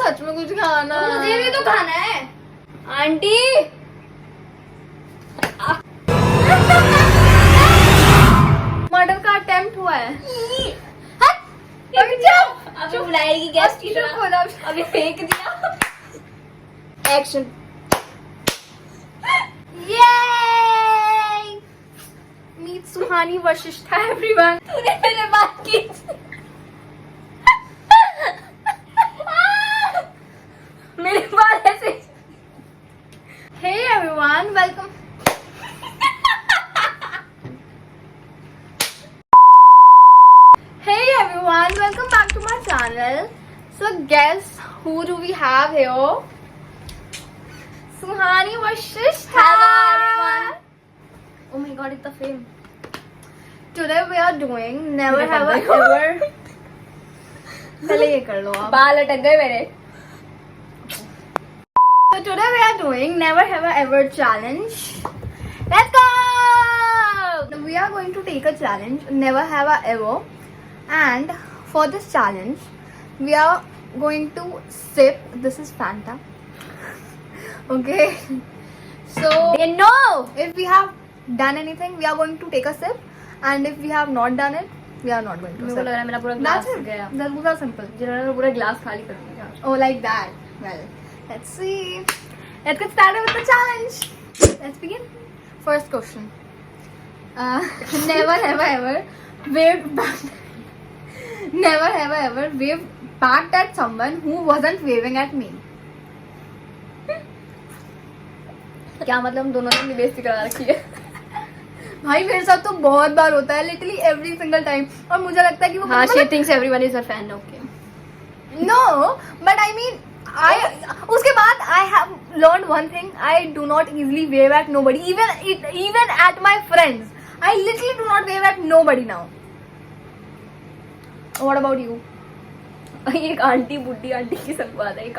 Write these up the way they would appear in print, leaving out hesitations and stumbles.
सच में कुछ खाना। मुझे भी तो खाना है आंटी। मर्डर का अटेम्प्ट हुआ है। अभी बुलाएगी गेस्ट की तरह। अभी फेंक दिया। Action. Meet Suhani Vashishtha everyone. तूने मेरे बात की। मेरे बाल ऐसे। Hey everyone, welcome. Hey everyone, welcome back to my channel. So guess who do we have here? Suhani Vashishta. Hello everyone. Oh my god, it's the film. Today we are doing never have I ever. पहले ये कर लो आप. बाल अटक गए मेरे. So today we are doing never have I ever challenge. Let's go. We are going to take a challenge never have I ever. And for this challenge we are going to sip, this is Fanta. Okay, so You know. if we have done anything we are going to take a sip, and if we have not done it we are not going to मेरे को लग रहा है मेरा पूरा glass That's it. गया. That was simple. जिन्होंने पूरा ग्लास खाली कर दिया. Oh, like that. Well, let's see. Let's get started with the challenge. Let's begin. First question. Never have I ever waved back. Never have I ever waved back at someone who wasn't waving at me. क्या मतलब हम दोनों ने बेइज्जती करा रखी है. भाई मेरे साथ तो बहुत बार होता है, लिटरली एवरी सिंगल टाइम. और मुझे लगता है कि वो हाँ, she thinks everyone is her fan. Okay. No, but I mean, उसके बाद I have learned one thing. I do not easily wave at nobody, even at my friends. I literally do not wave at nobody now. What about you? एक aunty बुड्ढी aunty की सब बात है. एक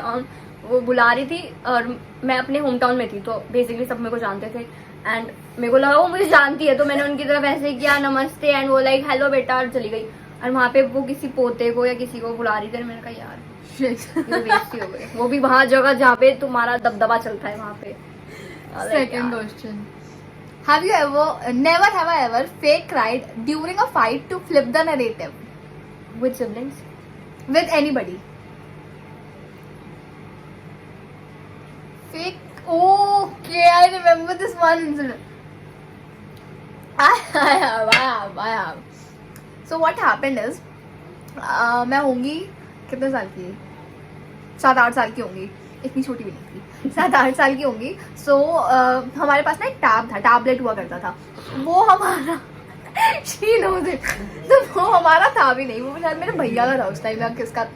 वो बुला रही थी और मैं अपने होम टाउन में थी, तो बेसिकली सब मेरे को जानते थे एंड मेरे को लगा वो मुझे जानती है, तो मैंने उनकी तरफ ऐसे किया नमस्ते एंड वो लाइक हेलो बेटा और चली गई. और वहाँ पे वो किसी पोते को या किसी को बुला रही थी. मैंने कहा यार बेइज्जती हो गई. वो भी वहाँ जगह जहाँ पे तुम्हारा दबदबा चलता है वहाँ पे. Second question. Have you ever, never have I ever fake cried during a fight to flip the narrative With siblings? with anybody? Fake. Okay, I remember this one incident. I have. So what happened is, मैं होंगी कितने साल की, 7-8 साल की होंगी, इतनी छोटी भी नहीं थी, 7-8 साल की होंगी. So हमारे पास ना एक टैब था, टैबलेट हुआ करता था. वो हमारा she knows it. तो वो हमारा था भी नहीं, वो शायद मेरे भैया का था उस टाइम या किसका,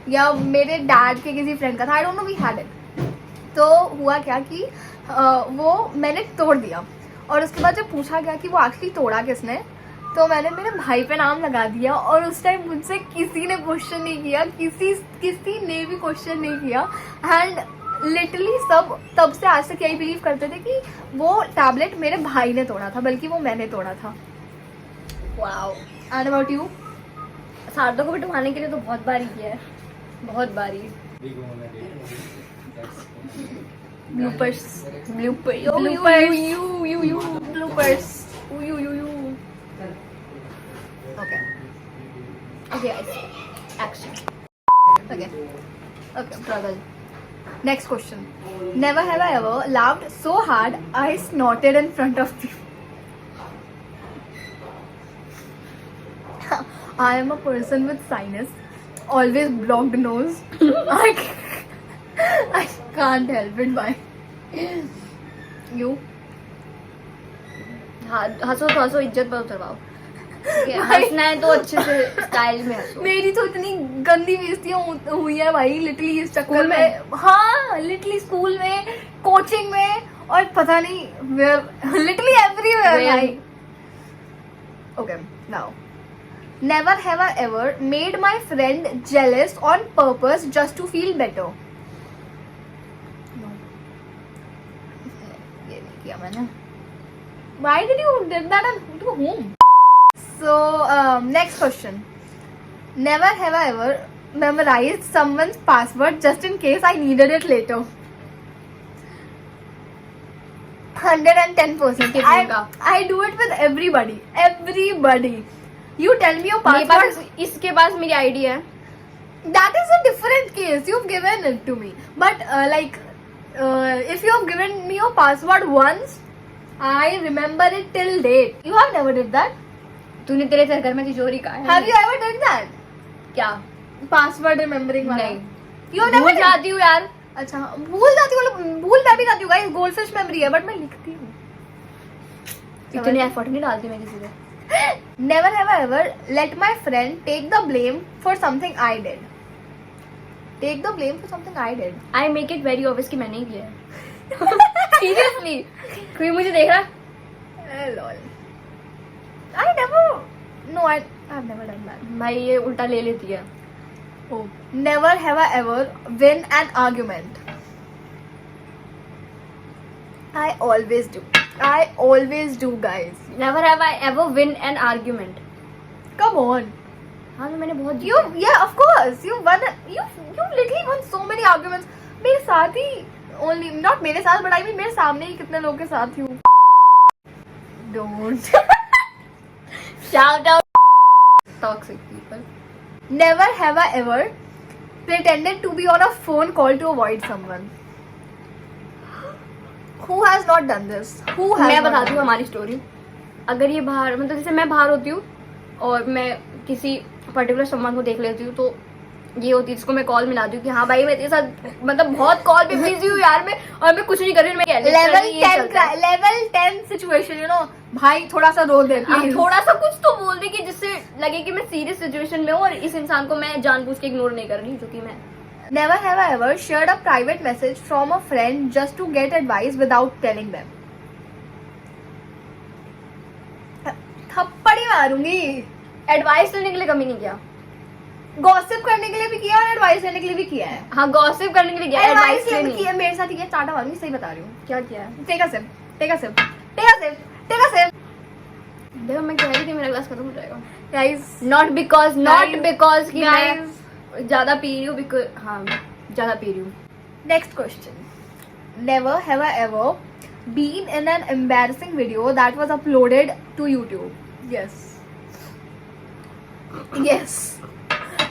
या मेरे डैड के किसी फ्रेंड का था. I don't know, we had it. तो हुआ क्या कि वो मैंने तोड़ दिया और उसके बाद जब पूछा गया कि वो एक्चुअली तोड़ा किसने, तो मैंने मेरे भाई पे नाम लगा दिया. और उस टाइम मुझसे किसी ने क्वेश्चन नहीं किया, किसी ने भी क्वेश्चन नहीं किया. एंड लिटरली सब तब से आज तक यही बिलीव करते थे कि वो टैबलेट मेरे भाई ने तोड़ा था, बल्कि वो मैंने तोड़ा था. वाओ. And about you? सारदों को बिठवाने के लिए तो बहुत बारी किया है, बहुत बारी. Bloopers. Bloopers. Bloopers. Okay. Okay, guys. Action. Okay, brother. Next question. Never have I ever laughed so hard I snorted in front of you. I am a person with sinus, always blocked nose. I can't help it. Why? You? हंसो तो हंसो, इज्जत पर उतरवाओ. हंसना है तो अच्छे से स्टाइल में हंसो. मेरी तो इतनी गंदी बेइज्जतियां हुई है भाई, लिटरली इस चक्कर में. हाँ, लिटरली स्कूल में, कोचिंग में, और पता नहीं लिटरली एवरीवेयर भाई. Okay, now. Never have I ever made my friend jealous on purpose just to feel better. No. ये नहीं किया मैंने. Why did you did that at home? So next question. Never have I ever memorized someone's password just in case I needed it later. 110%. I do it with everybody. Everybody. You tell me your मेरे password. पास इसके पास मेरी ID है. That is a different case. You've given it to me. But if you have given me your password once, I remember it till date. You have never did that. तूने तेरे घर में तिजोरी का है. Have you ever done that? क्या? Password remembering वाला. नहीं. You have never भूल did? जाती हूँ यार. अच्छा भूल जाती हूँ. भूल मैं भी जाती हूँ गाइस. गोल्डफिश मेमोरी है बट मैं लिखती हूँ. इतने एफर्ट नहीं डालती मैं किसी पे. Never have I ever let my friend take the blame for something I did. Take the blame for something I did. I make it very obvious कि मैंने ही किया है. Seriously. कोई मुझे देख रहा? Lol. I never. No, I've never done that. भाई ये उल्टा ले लेती है. Oh. Never have I ever win an argument. I always do. I always do, guys. Never have I ever win an argument. Come on. हाँ तो मैंने बहुत You, yeah, of course. You won. You literally won so many arguments. मेरे साथ ही only, not मेरे साथ, but I mean मेरे सामने ही कितने लोग के साथ ही हूँ. Don't. shout out toxic people. Never have I ever pretended to be on a phone call to avoid someone. Who has not done this? Who has मैं not बताती done हूँ हमारी स्टोरी. अगर ये बाहर मतलब जैसे मैं बाहर होती हूँ और मैं किसी पर्टिकुलर सम्मान को देख लेती हूँ तो ये होती है जिसको मैं कॉल मिलाती हूँ कि हाँ भाई मैं तेरे साथ मतलब बहुत कॉल पे बिजी हूँ यार मैं और मैं कुछ नहीं कर रही हूँ. मैं लेवल 10 सिचुएशन, यू नो, भाई थोड़ा सा रो दे प्लीज. थोड़ा सा कुछ तो बोल दे कि जिससे लगे कि मैं सीरियस सिचुएशन में हूँ और इस इंसान को मैं जानबूझ के इग्नोर नहीं कर रही जो कि मैं. Never have I ever shared a private message from a friend just to get advice without telling them. थप्पड़ी मारूंगी. एडवाइस लेने के लिए कमी नहीं किया. गॉसिप करने के लिए भी किया और एडवाइस लेने के लिए भी किया है. हाँ गॉसिप करने के लिए किया. एडवाइस एडवाइस लेने की है मेरे साथ ही किया. चाटा मारूंगी. सही बता रही हूँ. क्या किया है? Take a sip. Take a sip. Take a sip. Take a sip. देखो मैं कह रही थी मेरा ग्लास खत्म हो जाएगा. गाइस नॉट बिकॉज कि Guys. मैं ज्यादा पी रही हूँ बिकॉज हाँ ज्यादा पी रही हूँ. next question. Never have I ever been in an embarrassing video that was uploaded to YouTube. Yes. Yes.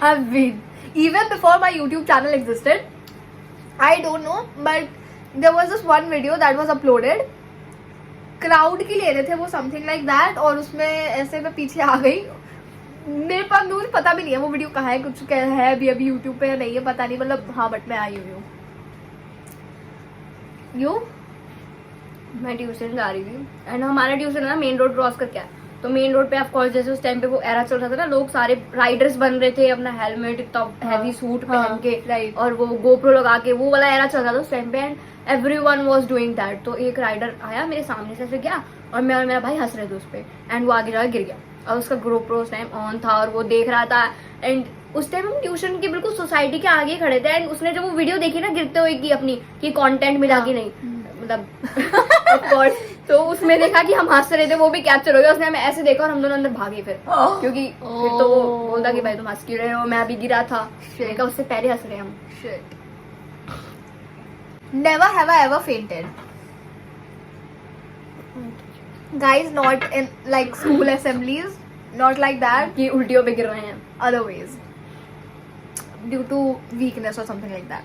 I've been. Even before my YouTube channel existed. I don't know, but there was this one video that was uploaded. Crowd की ले रहे थे वो something like that और उसमें ऐसे मैं पीछे आ गई. मेरे पास मुझे पता भी नहीं है वो वीडियो कहाँ है, कुछ क्या है अभी यूट्यूब पे नहीं है पता नहीं, मतलब हाँ बट मैं आई हुई हूँ. यू मैं ट्यूशन जा रही थी एंड हमारा ट्यूशन है ना मेन रोड क्रॉस करके है तो मेन रोड पे ऑफ कोर्स जैसे उस टाइम पे वो एरा चल रहा था ना लोग सारे राइडर्स बन रहे थे अपना हेलमेट इतना हैवी सूट पहन के राइट और वो गोप्रो लगा के वो वाला एरा चल रहा था उस टाइम पे and everyone was doing that. तो एक राइडर आया मेरे सामने से ऐसे गया और मैं और मेरा भाई हंस रहे थे उस पे एंड वो आगे जाकर गिर गया और उसका गोप्रो उस टाइम ऑन था और वो देख रहा था एंड उस टाइम हम ट्यूशन के बिल्कुल सोसाइटी के आगे खड़े थे एंड उसने जब वो वीडियो देखी ना गिरते हुए की अपनी कि कंटेंट मिला कि नहीं मतलब ऑफ कोर्स तो उसमें देखा कि हम हंस रहे थे वो भी कैप्चर हो गया. उसने हमें ऐसे देखा और हम दोनों अंदर भागे फिर क्योंकि फिर तो वो बोलता कि भाई तुम हंस क्यों रहे हो मैं अभी गिरा था. देखा उससे पहले हंस रहे हम. Shit. Never have I ever fainted. Guys, not in like school assemblies, not like that. कि उल्टियों पे गिर रहे हैं. Other ways, due to weakness or something like that.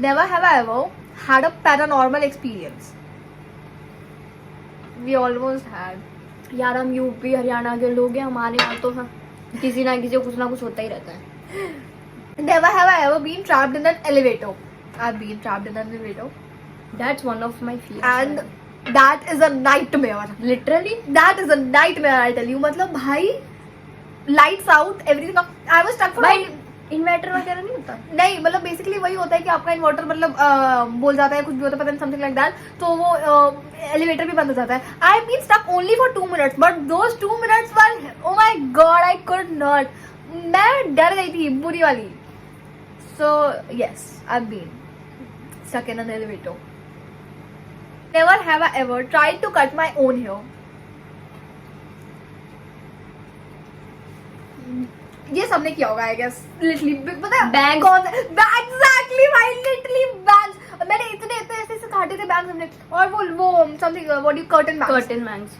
Never have I ever had a paranormal experience. We almost had. यार हम UP Haryana के लोग हैं हमारे यहाँ तो हाँ किसी ना किसी को कुछ ना कुछ होता ही रहता है. Never have I ever been trapped in an elevator. I've been trapped in an elevator. That's one of my fears. And that is a nightmare. Literally That is a nightmare, I tell you. मतलब भाई lights out, everything up. I was stuck for भाई inverter वगैरह नहीं होता. नहीं मतलब basically वही होता है कि आपका इन्वर्टर मतलब बोल जाता है कुछ भी होता है पता नहीं समथिंग लाइक दैट तो वो एलिवेटर भी बंद हो जाता है. I been stuck only for 2 minutes but those 2 minutes were oh my god I could not. मैं डर गई थी बुरी वाली. So yes I been stuck in an elevator. Never have I ever tried to cut my own hair. ये सबने किया होगा आई गेस लिटरली पता है Bangs. कौन एग्जैक्टली भाई लिटरली बैंग्स मैंने इतने इतने ऐसे ऐसे काटे थे बैंग्स हमने और वो something what you curtain bangs curtain bangs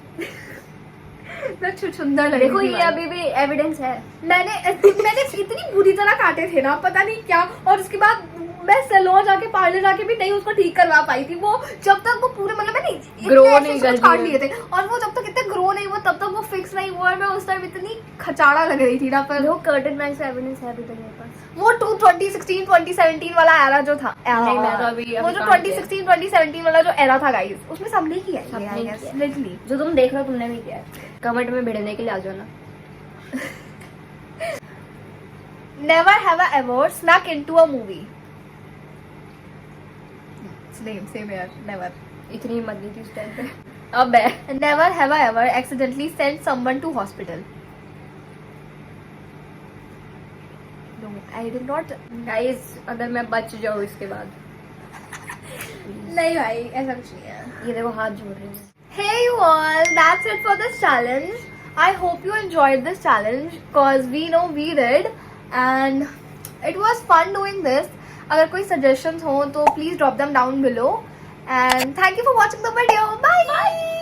सुंदर लग रही देखो थी ये भाई। अभी भी एविडेंस है। मैंने इतनी बुरी तरह काटे थे ना पता नहीं क्या और उसके बाद मैं सैलून जाके पार्लर जाके भी नहीं उसको ठीक करवा पाई थी वो जब तक वो पूरे मतलब मैंने इतने Grow ऐसे नहीं उसको कर काट दिए। लिए थे और वो जब तक इतने ग्रो नहीं हुआ तब तक वो फिक्स नहीं हुआ और मैं उस टाइम इतनी खचाड़ा लग रही थी ना पर देखो कर्टन बैंग्स का एविडेंस है अभी तक मेरे पास। वो 2016 2017 वाला एरा जो था नहीं, मैं तो अभी वो जो काट दिया। 2016 2017 वाला जो एरा था गाइस उसमें सबने किया है सबने I किया guess, है। literally। जो तुम देख रहे हो तुमने भी किया है। कमेंट में भिड़ने के लिए आ जाओ ना। Never have I ever snuck into a movie. Same here. Never. इतनी हिम्मत नहीं थी उस टाइम पे। अब है। Never have I ever accidentally sent someone to hospital. No, I did not. Guys अगर मैं बच जाऊँ इसके बाद। नहीं भाई ऐसा कुछ नहीं है. ये देखो हाथ जोड़ रहे हैं। Hey you all, that's it for this challenge. I hope you enjoyed this challenge because we know we did and it was fun doing this. अगर कोई suggestions हो तो please drop them down below and thank you for watching the video. Bye.